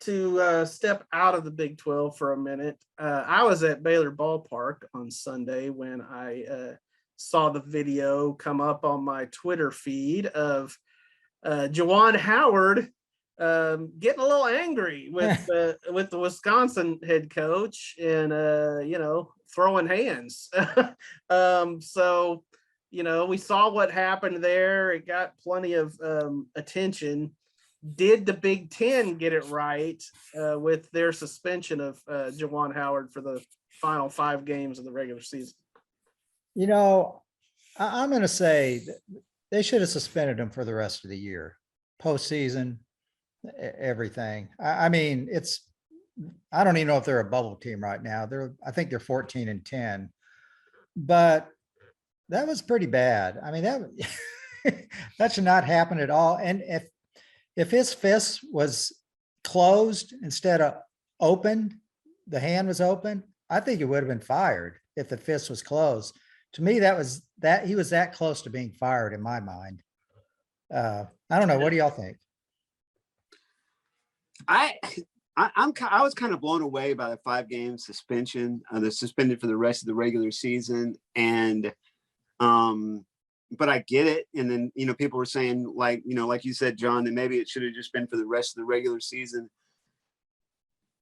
to step out of the Big 12 for a minute. I was at Baylor Ballpark on Sunday when I saw the video come up on my Twitter feed of Juwan Howard getting a little angry with the Wisconsin head coach and throwing hands. So we saw what happened there. It got plenty of attention. Did the Big Ten get it right with their suspension of Juwan Howard for the final 5 games of the regular season? I'm going to say they should have suspended him for the rest of the year, postseason, everything. I mean, I don't even know if they're a bubble team right now. I think they're 14-10, but that was pretty bad. I mean, that should not happen at all. And if his fist was closed instead of open, the hand was open, I think it would have been fired if the fist was closed. To me, he was that close to being fired in my mind. I don't know. What do y'all think? I was kind of blown away by the 5-game suspension. They're suspended for the rest of the regular season, and but I get it. And then people were saying like you said, John, that maybe it should have just been for the rest of the regular season.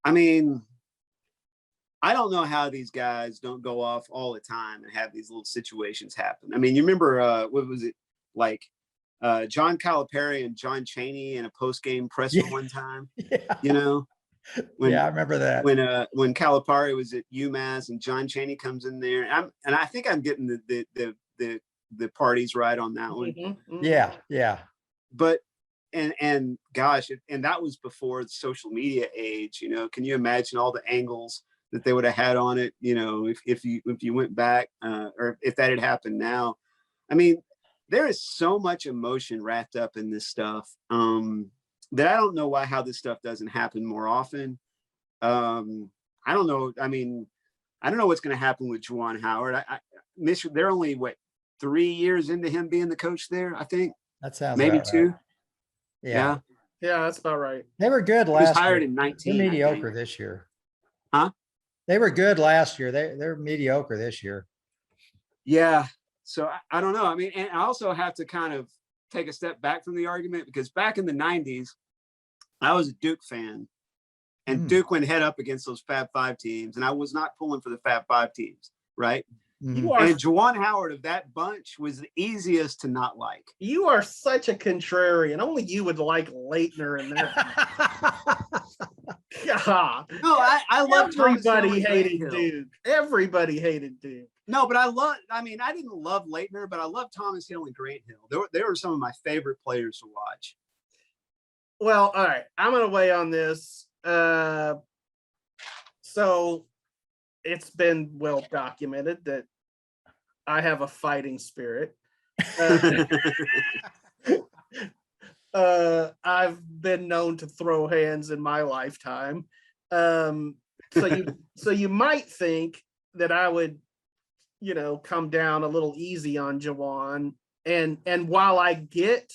I mean, I don't know how these guys don't go off all the time and have these little situations happen. I mean, you remember what was it like? John Calipari and John Chaney in a post-game presser one time. Yeah. I remember that. When Calipari was at UMass and John Chaney comes in there, and I think I'm getting the parties right on that one. Mm-hmm. Yeah. But and gosh, and that was before the social media age. Can you imagine all the angles that they would have had on it? If you went back, or if that had happened now. I mean, there is so much emotion wrapped up in this stuff that I don't know how this stuff doesn't happen more often. I don't know. I mean, I don't know what's going to happen with Juwan Howard. They're only 3 years into him being the coach there, I think. That sounds maybe about 2. Right. Yeah, that's about right. They were good last year. He was hired in 19. They're mediocre this year. Huh? They were good last year. They're mediocre this year. Yeah. So I don't know. I mean, and I also have to kind of take a step back from the argument, because back in the 90s, I was a Duke fan, and Duke went head up against those Fab Five teams, and I was not pulling for the Fab Five teams, right? And Juwan Howard of that bunch was the easiest to not like. You are such a contrarian. Only you would like Leitner in there. God. No, I love everybody hated Duke. Everybody hated Duke. No, but I didn't love Leitner, but I love Thomas Hill and Grant Hill. They were some of my favorite players to watch. Well, all right. I'm going to weigh on this. So it's been well documented that I have a fighting spirit. I've been known to throw hands in my lifetime. So you might think that I would, come down a little easy on Juwan. And while I get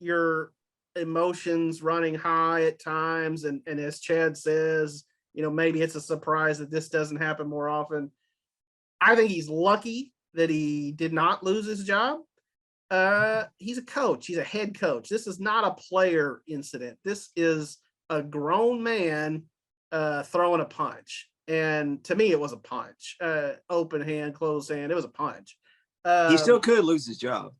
your emotions running high at times, and as Chad says, maybe it's a surprise that this doesn't happen more often. I think he's lucky that he did not lose his job. He's a coach. He's a head coach. This is not a player incident. This is a grown man throwing a punch. And to me, it was a punch. Open hand, closed hand. It was a punch. He still could lose his job.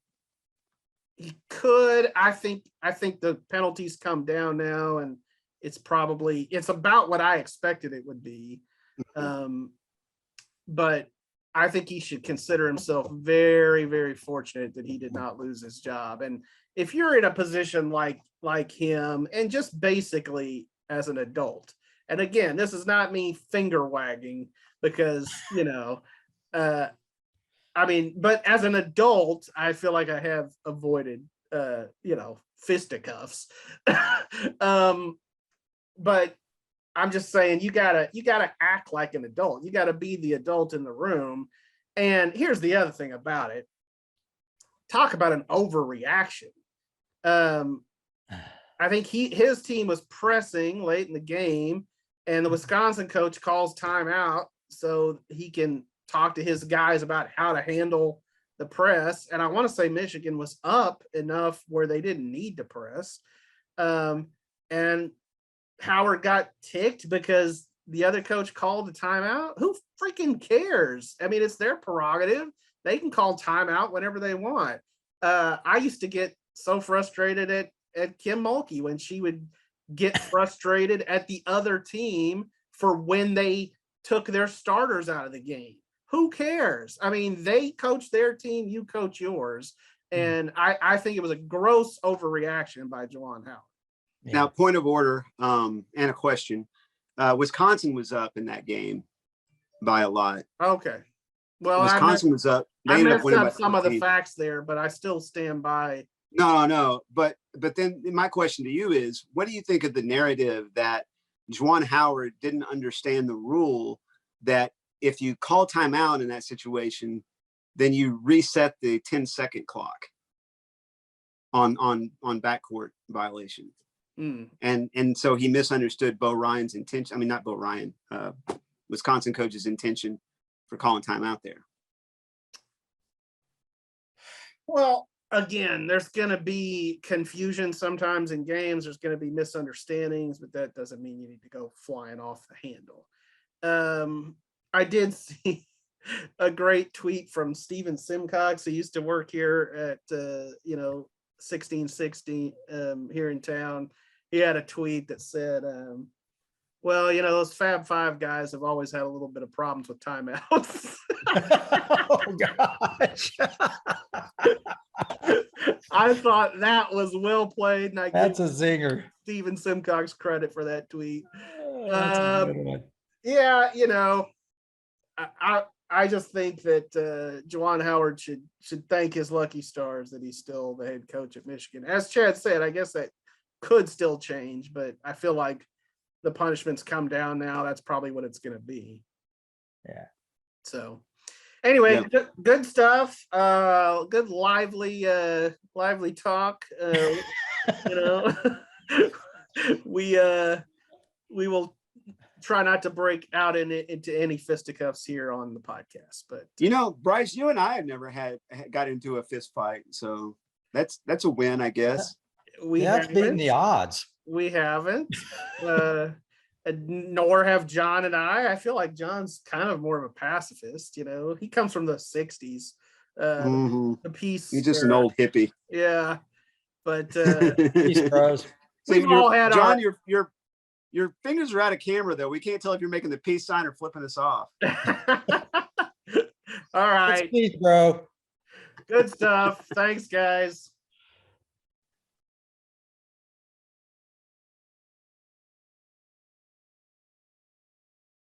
He could. I think the penalties come down now, and it's about what I expected it would be. But I think he should consider himself very, very fortunate that he did not lose his job. And if you're in a position like him, and just basically as an adult, and again, this is not me finger wagging, because, but as an adult, I feel like I have avoided, fisticuffs. But I'm just saying, you gotta act like an adult. You gotta be the adult in the room. And here's the other thing about it. Talk about an overreaction. I think his team was pressing late in the game, and the Wisconsin coach calls timeout so he can talk to his guys about how to handle the press. And I want to say Michigan was up enough where they didn't need to press. And Howard got ticked because the other coach called a timeout. Who freaking cares? I mean, it's their prerogative. They can call timeout whenever they want. I used to get so frustrated at Kim Mulkey when she would get frustrated at the other team for when they took their starters out of the game. Who cares? I mean, they coach their team, you coach yours. And I think it was a gross overreaction by Juwan Howard. Now, point of order and a question. Wisconsin was up in that game by a lot. Okay. Well, Wisconsin was up. I messed up some of the facts there, but I still stand by. No. But then my question to you is, what do you think of the narrative that Juwan Howard didn't understand the rule that if you call timeout in that situation, then you reset the 10-second clock on backcourt violation. And so he misunderstood Bo Ryan's intention. I mean, not Bo Ryan, Wisconsin coach's intention for calling timeout there. Well, again, there's going to be confusion sometimes in games. There's going to be misunderstandings, but that doesn't mean you need to go flying off the handle. I did see a great tweet from Steven Simcox, who used to work here at 1660 here in town. He had a tweet that said, well, those Fab Five guys have always had a little bit of problems with timeouts. Oh gosh. I thought that was well played, and That's a zinger. Steven Simcox credit for that tweet. That's a good one. Yeah, I just think that Juwan Howard should thank his lucky stars that he's still the head coach at Michigan. As Chad said, I guess that could still change, but I feel like the punishments come down now. That's probably what it's going to be. Yeah. So anyway, good stuff. Good lively talk. We will try not to break out into any fisticuffs here on the podcast, but Brice, you and I have never got into a fist fight, so that's a win, I guess. That's beating the odds. We haven't, nor have John and I. I feel like John's kind of more of a pacifist. He comes from the '60s. The peace. He's just an old hippie. Yeah, but Peace bros. We've all had John. Your fingers are out of camera, though. We can't tell if you're making the peace sign or flipping us off. All right. Peace, bro. Good stuff. Thanks, guys.